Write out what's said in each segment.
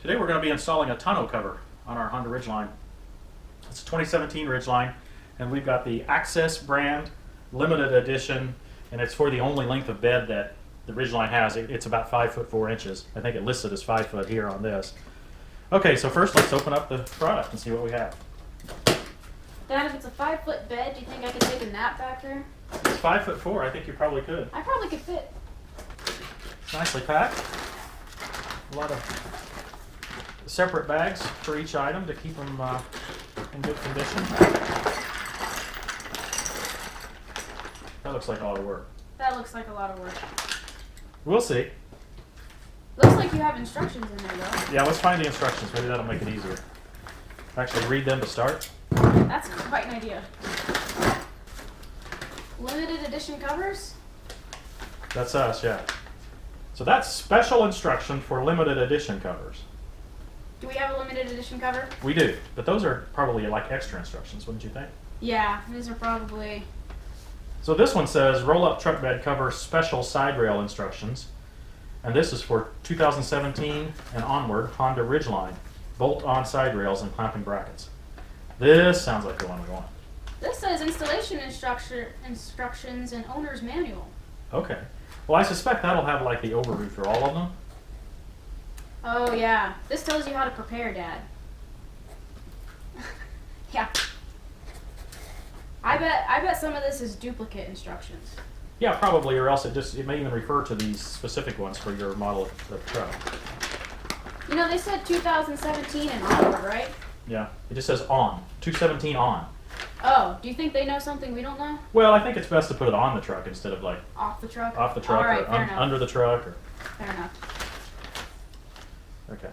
Today we're going to be installing a tonneau cover on our Honda Ridgeline. It's a 2017 Ridgeline, and we've got the Access brand limited edition, and it's for the only length of bed that the Ridgeline has. It's about 5 foot 4 inches. I think it listed as 5 foot here on this. Okay, so first let's open up the product and see what we have. Dad, if it's a 5 foot bed, do you think I could take a nap back there? It's 5 foot 4. I think you probably could. I probably could fit. It's nicely packed. A lot of separate bags for each item to keep them in good condition. That looks like a lot of work. That looks like a lot of work. We'll see. Looks like you have instructions in there, though. Yeah, let's find the instructions. Maybe that'll make it easier. Actually, read them to start. That's quite an idea. Limited edition covers? That's us, yeah. So that's special instruction for limited edition covers. Do we have a limited edition cover? We do, but those are probably like extra instructions, wouldn't you think? Yeah, these are probably... So this one says roll-up truck bed cover special side rail instructions. And this is for 2017 and onward Honda Ridgeline. Bolt-on side rails and clamping brackets. This sounds like the one we want. This says installation instructions and owner's manual. Okay. Well, I suspect that'll have like the overview for all of them. Oh yeah, this tells you how to prepare, Dad. Yeah. I bet some of this is duplicate instructions. Yeah, probably, or else it may even refer to these specific ones for your model of truck. You know, they said 2017 and onward, right? Yeah, it just says on. 217 on. Oh, do you think they know something we don't know? Well, I think it's best to put it on the truck instead of like Off the truck? off the truck All right, or fair enough. under the truck. Or... Fair enough. Okay.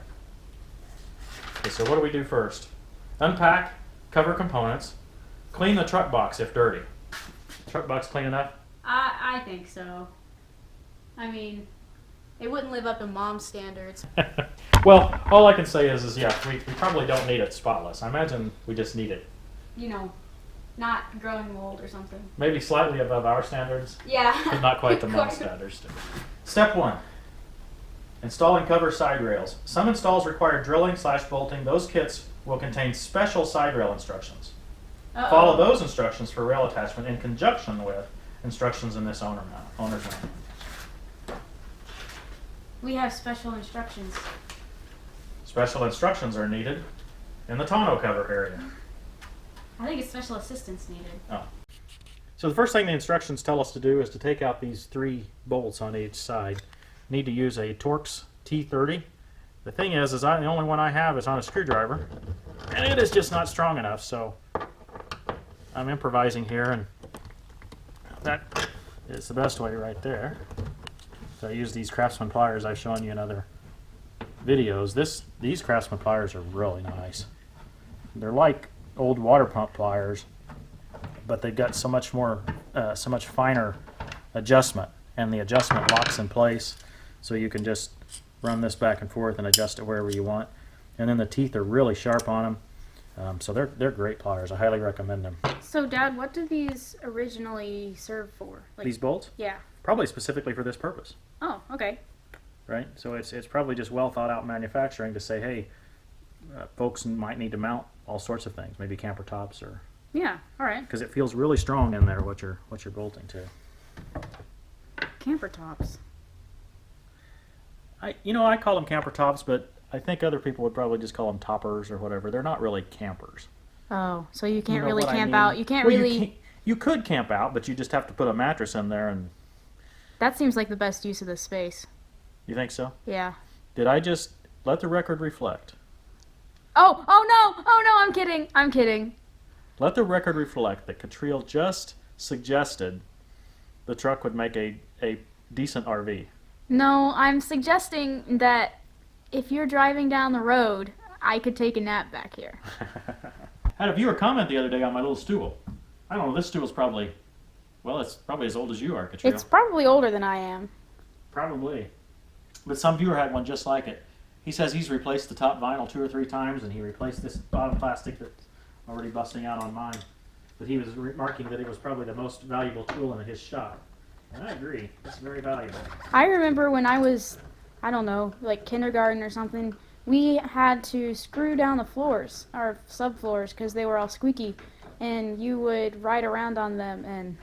Okay, so what do we do first? Unpack, cover components, clean the truck box if dirty. Truck box clean enough? I think so. I mean, it wouldn't live up to Mom's standards. Well, all I can say is yeah, we probably don't need it spotless. I imagine we just need it You know, not growing mold or something. maybe slightly above our standards, Yeah. but not quite the Mom's standards. Step 1. Installing cover side rails. Some installs require drilling/bolting. Those kits will contain special side rail instructions. Uh-oh. Follow those instructions for rail attachment in conjunction with instructions in this owner's manual. We have special instructions. Special instructions are needed in the tonneau cover area. I think it's special assistance needed. Oh. So the first thing the instructions tell us to do is to take out these 3 bolts on each side. Need to use a Torx T30. The thing is the only one I have is on a screwdriver, and it is just not strong enough, so I'm improvising here, and that is the best way right there. So I use these Craftsman pliers I've shown you in other videos. These Craftsman pliers are really nice. They're like old water pump pliers, but they've got so much finer adjustment, and the adjustment locks in place, so you can just run this back and forth and adjust it wherever you want. And then the teeth are really sharp on them, so they're great pliers. I highly recommend them. So, Dad, what do these originally serve for? Like, These bolts? Yeah. Probably specifically for this purpose, Oh, okay. right? So it's probably just well thought out manufacturing to say, hey, folks might need to mount all sorts of things, maybe camper tops, or Yeah. All right. because it feels really strong in there what you're bolting to. Camper tops. I call them camper tops, but I think other people would probably just call them toppers or whatever. They're not really campers. Oh, so you can't You know really what I camp mean? out. You can't Well, really. You could camp out, but you just have to put a mattress in there, and That seems like the best use of the space. you think so? Yeah. Did I just let the record reflect? Oh no, I'm kidding. I'm kidding. Let the record reflect that Katriel just suggested the truck would make a decent RV. No, I'm suggesting that if you're driving down the road, I could take a nap back here. I had a viewer comment the other day on my little stool. I don't know, this stool's probably, well, it's probably as old as you are, Katriel. It's probably older than I am. Probably. But some viewer had one just like it. He says he's replaced the top vinyl 2 or 3 times, and he replaced this bottom plastic that's already busting out on mine. But he was remarking that it was probably the most valuable tool in his shop. And I agree. It's very valuable. I remember when I was, I don't know, like kindergarten or something, we had to screw down the floors, our subfloors, because they were all squeaky, and you would ride around on them and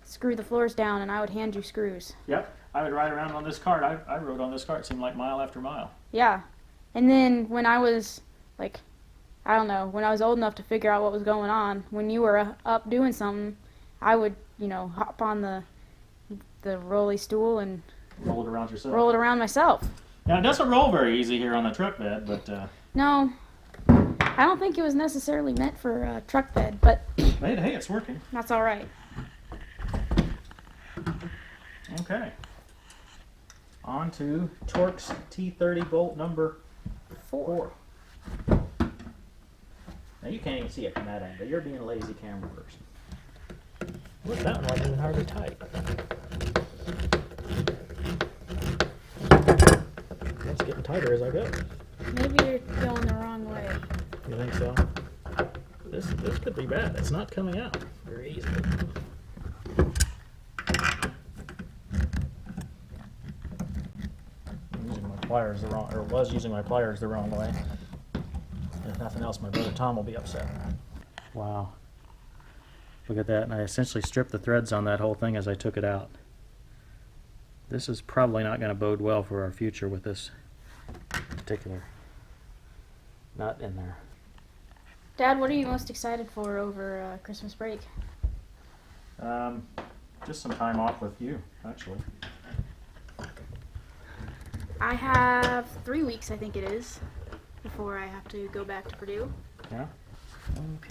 screw the floors down, and I would hand you screws. Yep, I would ride around on this cart. I rode on this cart, it seemed like mile after mile. Yeah. And then when I was, like, I don't know, when I was old enough to figure out what was going on, when you were up doing something, I would, hop on the rolly stool and Roll it around yourself. roll it around myself. Now, it doesn't roll very easy here on the truck bed, but No, I don't think it was necessarily meant for a truck bed, but hey, it's working. that's all right. Okay. On to Torx T30 bolt number 4. Now you can't even see it from that angle. You're being a lazy camera person. Look, that one wasn't even hardly tight. It's getting tighter as I go. Maybe you're going the wrong way. You think so? This could be bad. It's not coming out very easily. I'm using my pliers the wrong, or was using my pliers the wrong way. If nothing else, my brother Tom will be upset. Wow. Look at that, and I essentially stripped the threads on that whole thing as I took it out. This is probably not going to bode well for our future with this particular nut in there. Dad, what are you most excited for over Christmas break? Just some time off with you, actually. I have 3 weeks, I think it is, before I have to go back to Purdue. Yeah?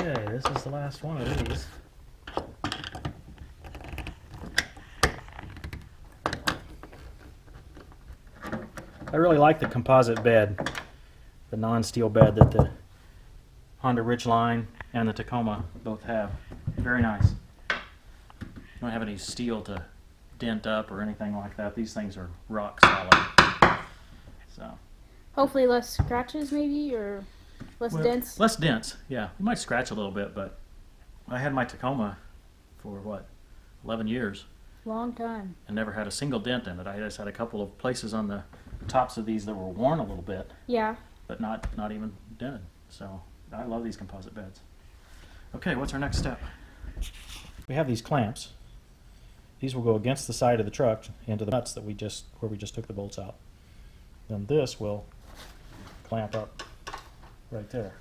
Okay, this is the last one of these. I really like the composite bed, the non-steel bed that the Honda Ridgeline and the Tacoma both have. Very nice. Don't have any steel to dent up or anything like that. These things are rock solid. So. Hopefully less scratches, maybe, or less dents. Less dents, yeah. You might scratch a little bit, but I had my Tacoma for, 11 years. Long time. And never had a single dent in it. I just had a couple of places on the tops of these that were worn a little bit. Yeah. But not even dented. So I love these composite beds. Okay, what's our next step? We have these clamps. These will go against the side of the truck into the nuts that where we just took the bolts out. Then this will clamp up right there.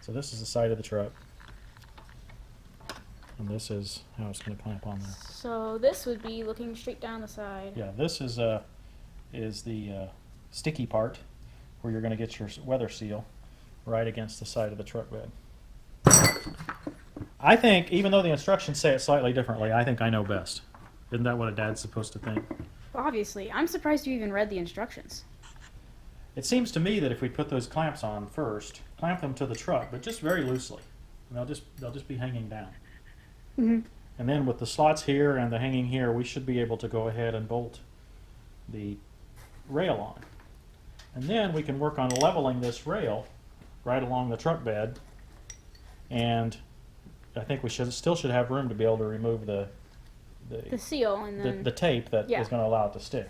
So this is the side of the truck. And this is how it's going to clamp on there. So this would be looking straight down the side. Yeah, this is the sticky part where you're going to get your weather seal right against the side of the truck bed. I think, even though the instructions say it slightly differently, I think I know best. Isn't that what a dad's supposed to think? Obviously. I'm surprised you even read the instructions. It seems to me that if we put those clamps on first, clamp them to the truck, but just very loosely, and they'll just be hanging down. Mm-hmm. And then with the slots here and the hanging here, we should be able to go ahead and bolt the rail on. And then we can work on leveling this rail right along the truck bed, and I think we still should have room to be able to remove the seal and then the tape that yeah. is going to allow it to stick.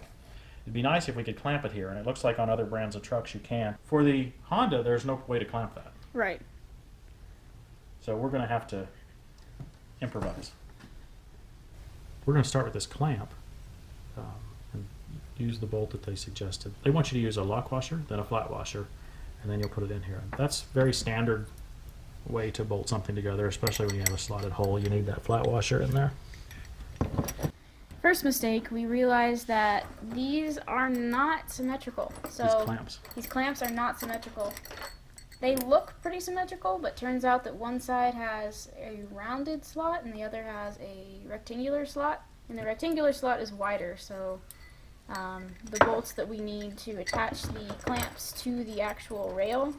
It'd be nice if we could clamp it here, and it looks like on other brands of trucks you can. For the Honda, there's no way to clamp that. Right. So we're going to have to improvise. We're going to start with this clamp and use the bolt that they suggested. They want you to use a lock washer, then a flat washer, and then you'll put it in here. That's very standard way to bolt something together, especially when you have a slotted hole. You need that flat washer in there. First mistake, we realized that these are not symmetrical. So these clamps are not symmetrical. They look pretty symmetrical, but turns out that one side has a rounded slot and the other has a rectangular slot. And the rectangular slot is wider, so the bolts that we need to attach the clamps to the actual rail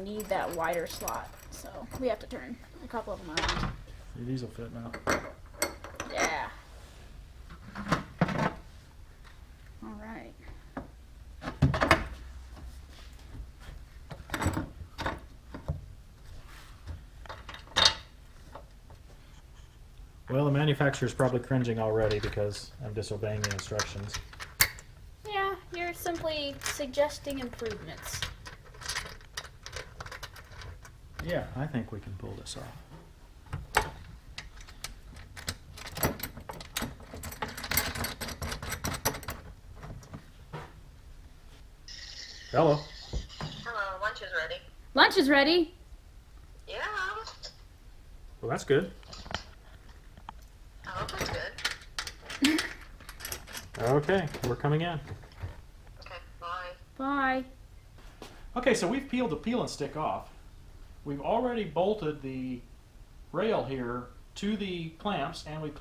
need that wider slot. So we have to turn a couple of them around. These will fit now. Yeah. All right. Well, the manufacturer's probably cringing already because I'm disobeying the instructions. Yeah, you're simply suggesting improvements. Yeah, I think we can pull this off. Hello. Hello, lunch is ready. Lunch is ready. Yeah. Well, that's good. I hope it's good. Okay, we're coming in. Okay, bye. Bye. Okay, so we've peeled the peel and stick off. We've already bolted the rail here to the clamps, and we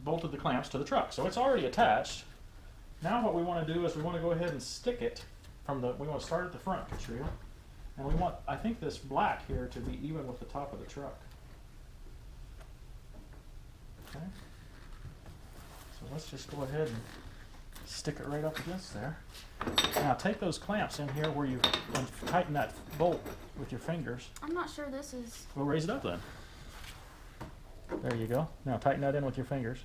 bolted the clamps to the truck. So it's already attached. Now what we want to do is we want to go ahead and stick it from the, we want to start at the front, Katriel. And we want, I think, this black here to be even with the top of the truck. Okay. So let's just go ahead and stick it right up against there. Now take those clamps in here where you and tighten that bolt with your fingers. I'm not sure this is... We'll raise it up then. There you go. Now tighten that in with your fingers.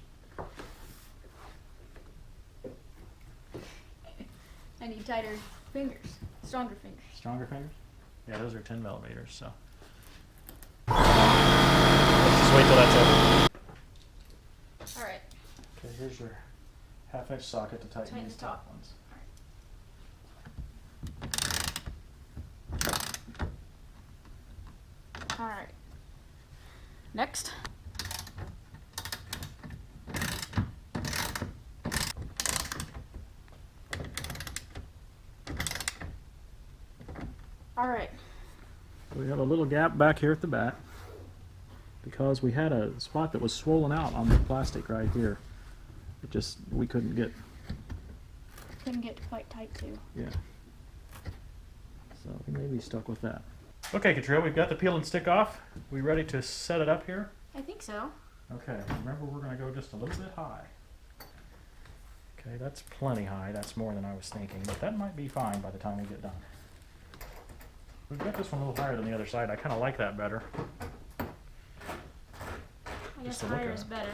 I need tighter fingers. Stronger fingers. Stronger fingers? Yeah, those are 10 millimeters, so. Let's just wait till that's over. Alright. Okay, here's your half-inch socket to tighten these the top top. ones. Alright. Next. Alright. We have a little gap back here at the back because we had a spot that was swollen out on the plastic right here. It just, we couldn't get. Couldn't get quite tight to. Yeah. So we may be stuck with that. Okay, Katriel, we've got the peel and stick off. We ready to set it up here? I think so. Okay, remember we're going to go just a little bit high. Okay, that's plenty high. That's more than I was thinking, but that might be fine by the time we get done. We've got this one a little higher than the other side. I kind of like that better. I guess Just to look higher at is it. better.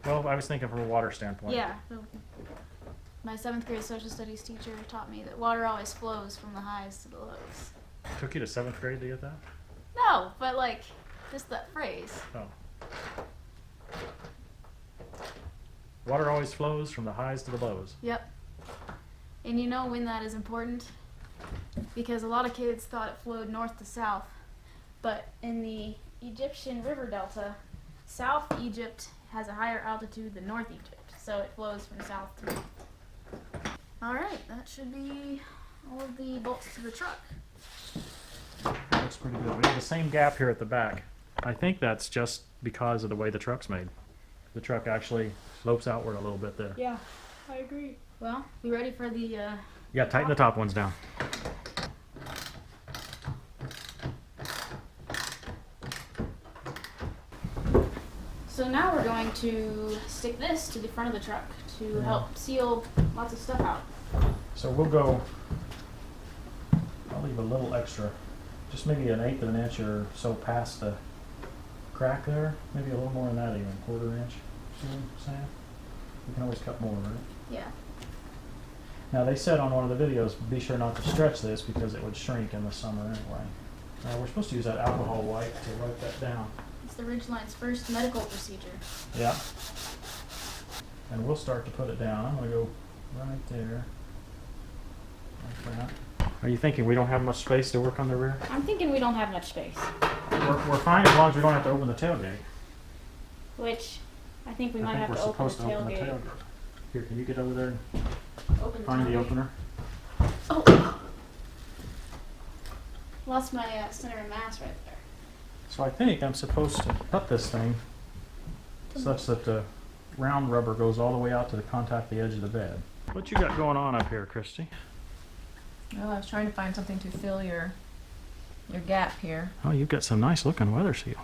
Well, I was thinking from a water standpoint. Yeah. My 7th grade social studies teacher taught me that water always flows from the highs to the lows. Took you to 7th grade to get that? No, but like, just that phrase. Oh. Water always flows from the highs to the lows. Yep. And you know when that is important? Because a lot of kids thought it flowed north to south. But in the Egyptian river delta, South Egypt has a higher altitude than North Egypt. So it flows from south to north. Alright, that should be all of the bolts to the truck. Looks pretty good. We have the same gap here at the back. I think that's just because of the way the truck's made. The truck actually slopes outward a little bit there. Yeah, I agree. Well, we ready for the Yeah, tighten the top ones down. So now we're going to stick this to the front of the truck to help seal lots of stuff out. So we'll go, I'll leave a little extra, just maybe 1/8 of an inch or so past the crack there. Maybe a little more than that even, 1/4 inch. See what I'm saying? You can always cut more, right? Yeah. Now they said on one of the videos, be sure not to stretch this because it would shrink in the summer anyway. We're supposed to use that alcohol wipe to wipe that down. It's the Ridgeline's first medical procedure. Yeah. And we'll start to put it down. I'm going to go right there. Like that. Are you thinking we don't have much space to work on the rear? I'm thinking we don't have much space. We're fine as long as we don't have to open the tailgate. Which I think we I might think have we're to open the supposed to open the tailgate. tailgate. Here, can you get over there and Open find the tailgate. opener? Oh! Lost my center of mass right there. So I think I'm supposed to cut this thing such that the round rubber goes all the way out to contact the edge of the bed. What you got going on up here, Christy? Well, I was trying to find something to fill your gap here. Oh, you've got some nice looking weather seal.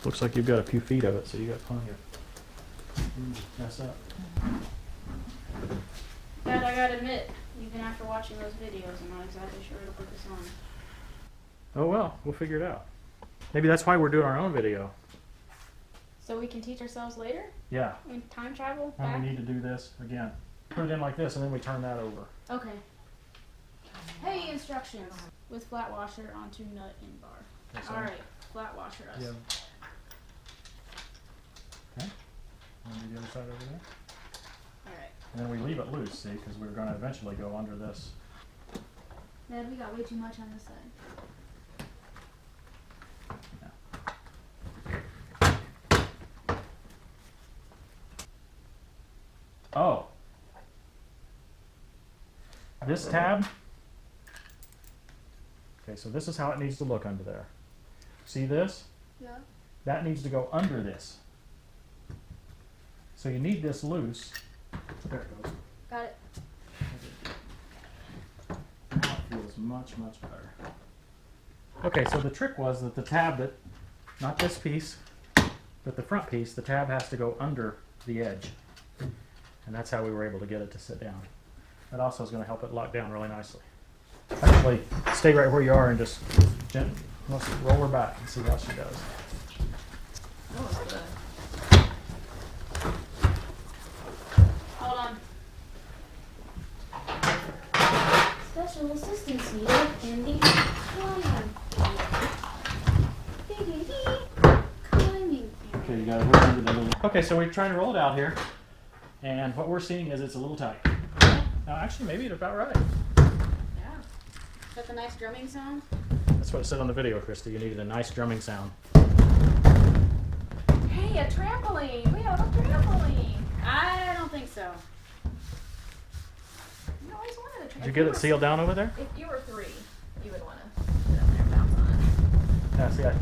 Looks like you've got a few feet of it, so you got plenty of room to mess up. Dad, I gotta admit, even after watching those videos, I'm not exactly sure to put this on. Oh well, we'll figure it out. Maybe that's why we're doing our own video. So we can teach ourselves later? Yeah, I mean, time travel? when Back? we need to do this again. Put it in like this, and then we turn that over. Okay. Hey, instructions. With flat washer onto nut and bar. Okay, so- Alright, flat washer us. Yeah. Okay. And do the other side over there. Alright. And then we leave it loose, see, because we're going to eventually go under this. Ned, we got way too much on this side. Oh. This tab. Okay, so this is how it needs to look under there. See this? Yeah. That needs to go under this. So you need this loose. There it goes. Got it. Now it feels much, much better. Okay, so the trick was that the tab that, not this piece, but the front piece, the tab has to go under the edge. And that's how we were able to get it to sit down. That also is going to help it lock down really nicely. Actually, stay right where you are and just gently, let's roll her back and see how she does. That was good. Hold on. Special assistance needed in the climbing. Okay, you got to roll under the little. Okay, so we're trying to roll it out here, and what we're seeing is it's a little tight. Now, actually, maybe it's about right. Yeah. Is that the nice drumming sound? That's what it said on the video, Christy. You needed a nice drumming sound. Hey, a trampoline! We have a trampoline! I don't think so. You always wanted a Did you get it sealed down over there? If you were 3, you would want to sit up there and bounce on it. Yeah, see, I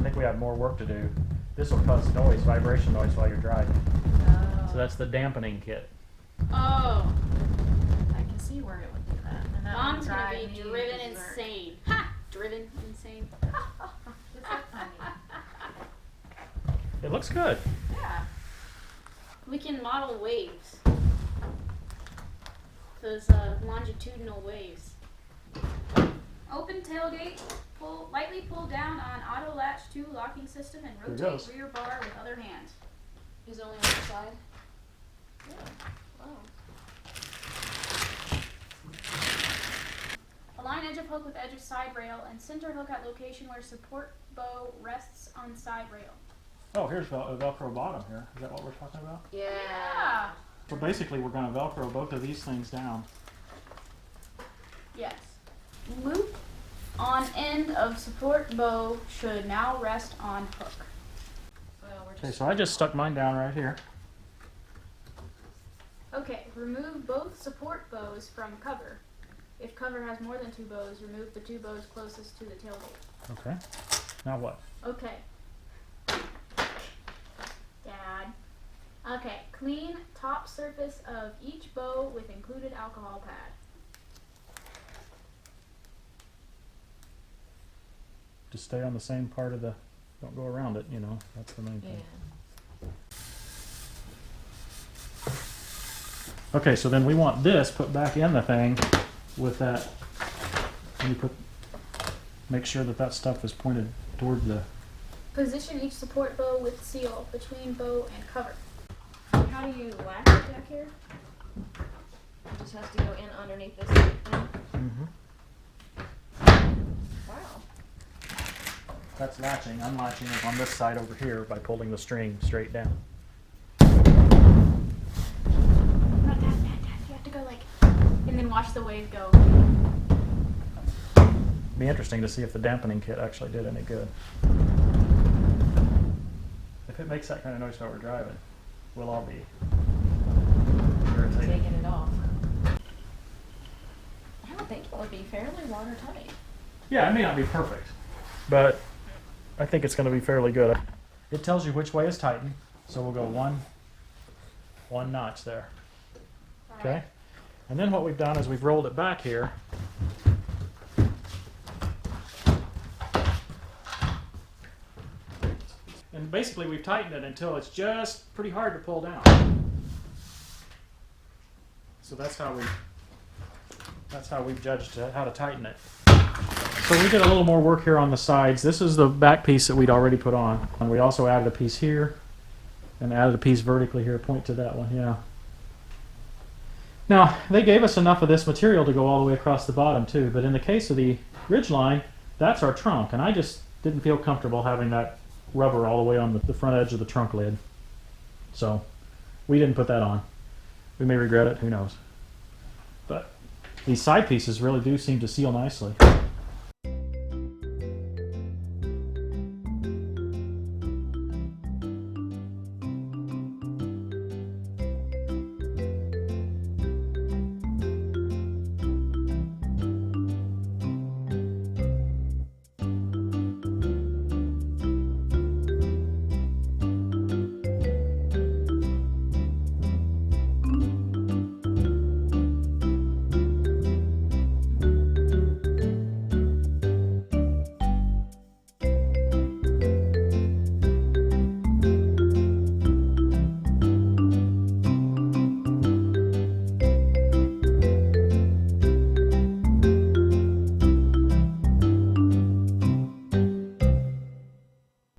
think we have more work to do. This will cause noise, vibration noise while you're driving. Oh. So that's the dampening kit. Oh, I can see where it would do that. And that Mom's would gonna drive be me driven berserk. insane. Ha! Driven insane. It's so funny. It looks good. Yeah. We can model waves. Those longitudinal waves. Open tailgate. Lightly pull down on auto latch 2 locking system and There it rotate goes. rear bar with other hand. Is it only on the side? Yeah. Wow. Align edge of hook with edge of side rail and center hook at location where support bow rests on side rail. Oh, here's a Velcro bottom here. Is that what we're talking about? Yeah. So basically, we're going to Velcro both of these things down. Yes. Loop on end of support bow should now rest on hook. Well, we're Okay, just so I just stuck mine down right here. Okay, remove both support bows from cover. If cover has more than 2 bows, remove the 2 bows closest to the tailgate. Okay. Now what? Okay. Dad. Okay, clean top surface of each bow with included alcohol pad. Just stay on the same part of the, don't go around it, you know, that's the main thing. yeah. Okay, so then we want this put back in the thing with that, make sure that that stuff is pointed toward the, Position each support bow with seal between bow and cover. How do you latch it back here? It just has to go in underneath this thing. Wow. that's latching. Unlatching is on this side over here by pulling the string straight down. Not that. You have to go like, and then watch the wave go. Be interesting to see if the dampening kit actually did any good. If it makes that kind of noise while we're driving, we'll all be irritated. Taking it off. I would think it would be fairly watertight. Yeah, it may not be perfect, but I think it's going to be fairly good. It tells you which way is tightened, so we'll go one notch there. Okay? And then what we've done is we've rolled it back here. And basically we've tightened it until it's just pretty hard to pull down. So that's how we've judged how to tighten it. So we did a little more work here on the sides. This is the back piece that we'd already put on. And we also added a piece here and added a piece vertically here. Point to that one, yeah. Now, they gave us enough of this material to go all the way across the bottom too, but in the case of the Ridgeline, that's our trunk, and I just didn't feel comfortable having that rubber all the way on the front edge of the trunk lid. So, we didn't put that on. We may regret it, who knows. But these side pieces really do seem to seal nicely.